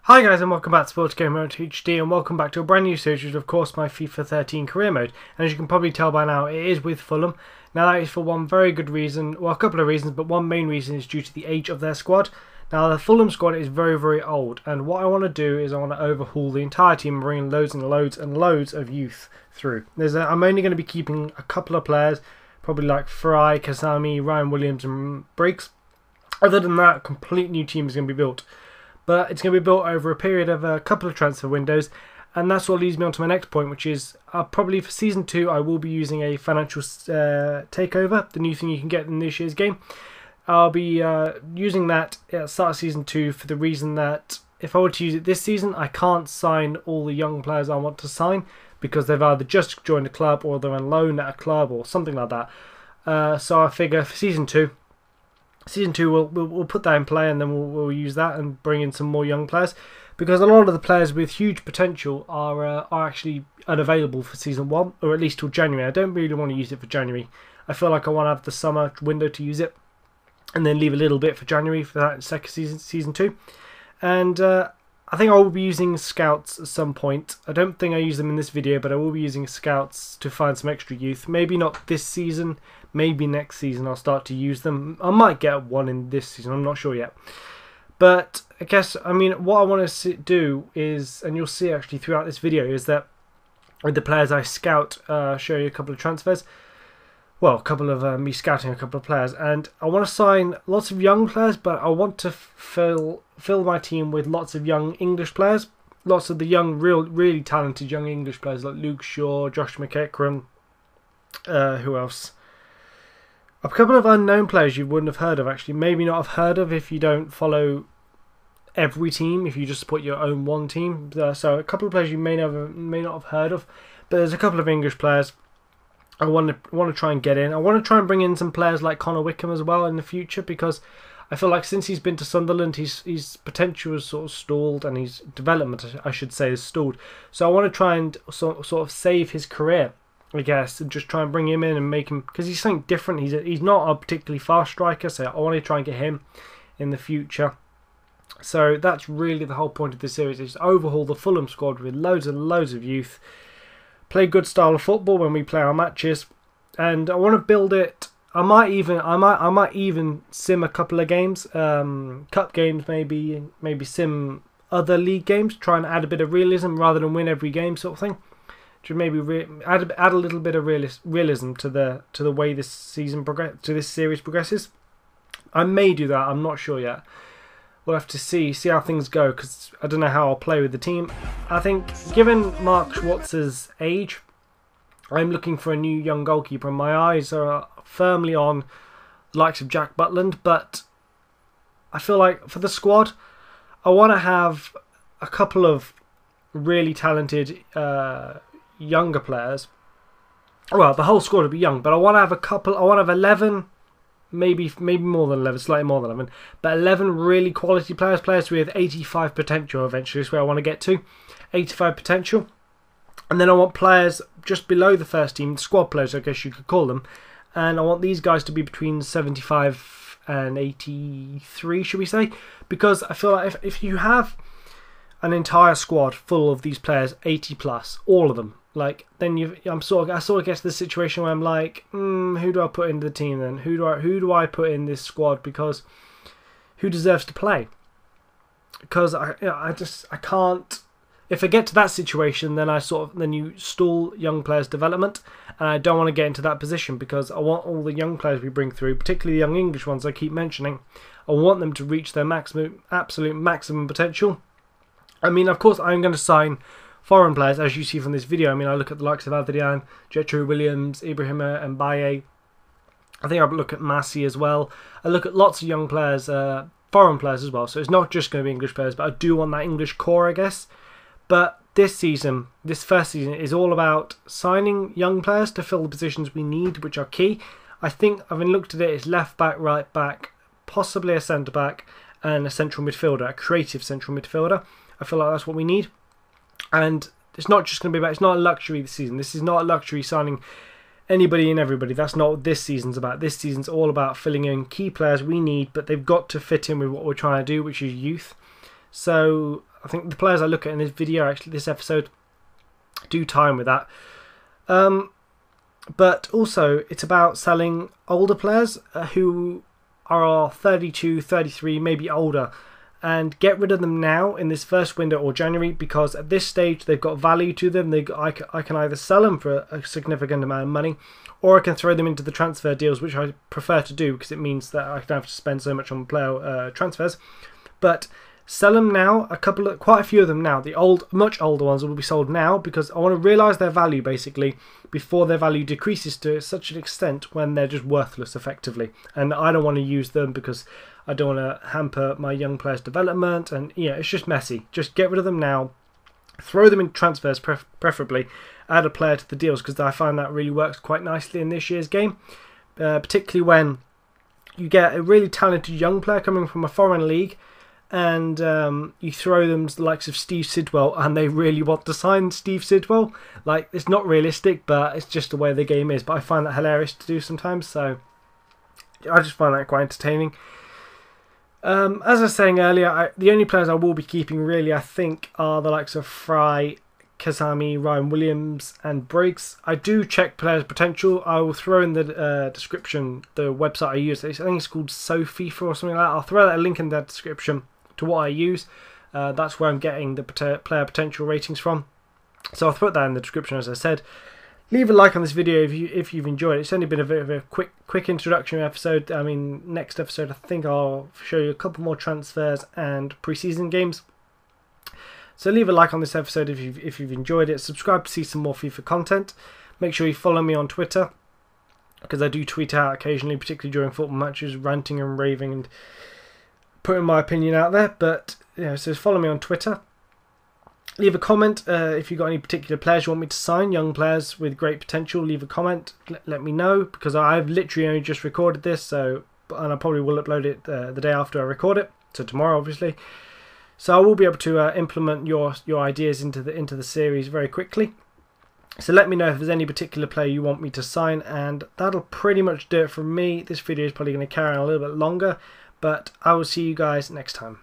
Hi guys and welcome back to Sports Game Mode HD and welcome back to a brand new series, which is of course my FIFA 13 career mode. And as you can probably tell by now, it is with Fulham. Now that is for one very good reason, well a couple of reasons, but one main reason is due to the age of their squad. Now the Fulham squad is very old, and what I want to do is I want to overhaul the entire team and bring in loads and loads of youth through. I'm only going to be keeping a couple of players, probably like Fry, Kasami, Ryan Williams and Briggs. Other than that, a complete new team is going to be built. But it's going to be built over a period of a couple of transfer windows, and that's what leads me on to my next point, which is probably for Season 2 I will be using a financial takeover, the new thing you can get in this year's game. I'll be using that at the start of Season 2 for the reason that if I were to use it this season, I can't sign all the young players I want to sign because they've either just joined a club or they're on loan at a club or something like that. So I figure for Season 2 we'll put that in play, and then we'll use that and bring in some more young players, because a lot of the players with huge potential are actually unavailable for Season 1, or at least till January. I don't really want to use it for January. I feel like I want to have the summer window to use it, and then leave a little bit for January for that second Season 2. And I think I will be using scouts at some point. I don't think I use them in this video, but I will be using scouts to find some extra youth. Maybe not this season, maybe next season I'll start to use them. I might get one in this season, I'm not sure yet. But I guess, what I want to do is, and you'll see actually throughout this video, is that with the players I scout, show you a couple of transfers. Well, a couple of me scouting a couple of players, and I want to sign lots of young players, but I want to fill my team with lots of young English players, lots of the young, really talented young English players like Luke Shaw, Josh McEachran, who else? A couple of unknown players you wouldn't have heard of, actually, maybe not have heard of if you don't follow every team, if you just support your own one team. So a couple of players you may not have heard of, but there's a couple of English players I want to try and get in. I want to try and bring in some players like Connor Wickham as well in the future, because I feel like since he's been to Sunderland, his potential has sort of stalled, and his development, I should say, has stalled. So I want to try and sort of save his career, I guess, and just try and bring him in and make him, because he's something different. He's not a particularly fast striker, so I want to try and get him in the future. So that's really the whole point of this series, is to overhaul the Fulham squad with loads and loads of youth. Play good style of football when we play our matches, and I want to build it. I might even sim a couple of games, cup games, maybe sim other league games, try and add a bit of realism rather than win every game, sort of thing. To maybe add a little bit of realism to the way this series progresses. I may do that. I'm not sure yet. We'll have to see how things go, because I don't know how I'll play with the team. I think, given Mark Schwartz's age, I'm looking for a new young goalkeeper, and my eyes are firmly on the likes of Jack Butland. But I feel like for the squad, I want to have a couple of really talented younger players. Well, the whole squad will be young, but I want to have a couple. I want to have 11. Maybe more than 11, slightly more than 11, but 11 really quality players with 85 potential eventually is where I want to get to, 85 potential. And then I want players just below the first team, squad players I guess you could call them, and I want these guys to be between 75 and 83, should we say, because I feel like if you have an entire squad full of these players, 80 plus, all of them, like, then I sort of get to the situation where I'm like, who do I put into the team then? Who do I put in this squad? Because who deserves to play? Because I can't. If I get to that situation, then then you stall young players' development, and I don't want to get into that position, because I want all the young players we bring through, particularly the young English ones I keep mentioning, I want them to reach their absolute maximum potential. Of course, I'm going to sign foreign players, as you see from this video. I look at the likes of Adrian, Jetro Williams, Ibrahim Mbaye. I think I look at Massey as well. I look at lots of young players, foreign players as well. So it's not just going to be English players, but I do want that English core, I guess. But this first season, is all about signing young players to fill the positions we need, which are key. I think, having looked at it, it's left back, right back, possibly a centre back, and a central midfielder, a creative central midfielder. I feel like that's what we need. And it's not just going to be about, it's not a luxury this season. This is not a luxury signing anybody and everybody. That's not what this season's about. This season's all about filling in key players we need, but they've got to fit in with what we're trying to do, which is youth. So I think the players I look at in this video, actually this episode, do tie in with that. But also it's about selling older players who are 32, 33, maybe older, and get rid of them now in this first window or January, because at this stage they've got value to them. I can either sell them for a significant amount of money, or I can throw them into the transfer deals, which I prefer to do because it means that I don't have to spend so much on player transfers. But sell them now, quite a few of them now. The much older ones will be sold now because I want to realise their value basically before their value decreases to such an extent when they're just worthless effectively. And I don't want to use them because I don't want to hamper my young players' development, and yeah, it's just messy. Just get rid of them now, throw them in transfers preferably, add a player to the deals, because I find that really works quite nicely in this year's game, particularly when you get a really talented young player coming from a foreign league, and you throw them to the likes of Steve Sidwell, and they really want to sign Steve Sidwell. Like, it's not realistic, but it's just the way the game is. But I find that hilarious to do sometimes, so I just find that quite entertaining. As I was saying earlier, the only players I will be keeping really, I think, are the likes of Fry, Kazami, Ryan Williams and Briggs. I do check players' potential. I will throw in the description the website I use. I think it's called SoFIFA or something like that. I'll throw that link in the description to what I use. That's where I'm getting the player potential ratings from. So I'll put that in the description, as I said. Leave a like on this video if you've enjoyed it. It's only been a bit of a quick introduction episode. I mean, next episode I think I'll show you a couple more transfers and pre-season games. So leave a like on this episode if you've enjoyed it. Subscribe to see some more FIFA content. Make sure you follow me on Twitter, because I do tweet out occasionally, particularly during football matches, ranting and raving and putting my opinion out there. But yeah, so follow me on Twitter. Leave a comment if you've got any particular players you want me to sign, young players with great potential. Leave a comment, let me know, because I've literally only just recorded this, and I probably will upload it the day after I record it, so tomorrow obviously. So I will be able to implement your ideas into the series very quickly. So let me know if there's any particular player you want me to sign, and that'll pretty much do it from me. This video is probably going to carry on a little bit longer, but I will see you guys next time.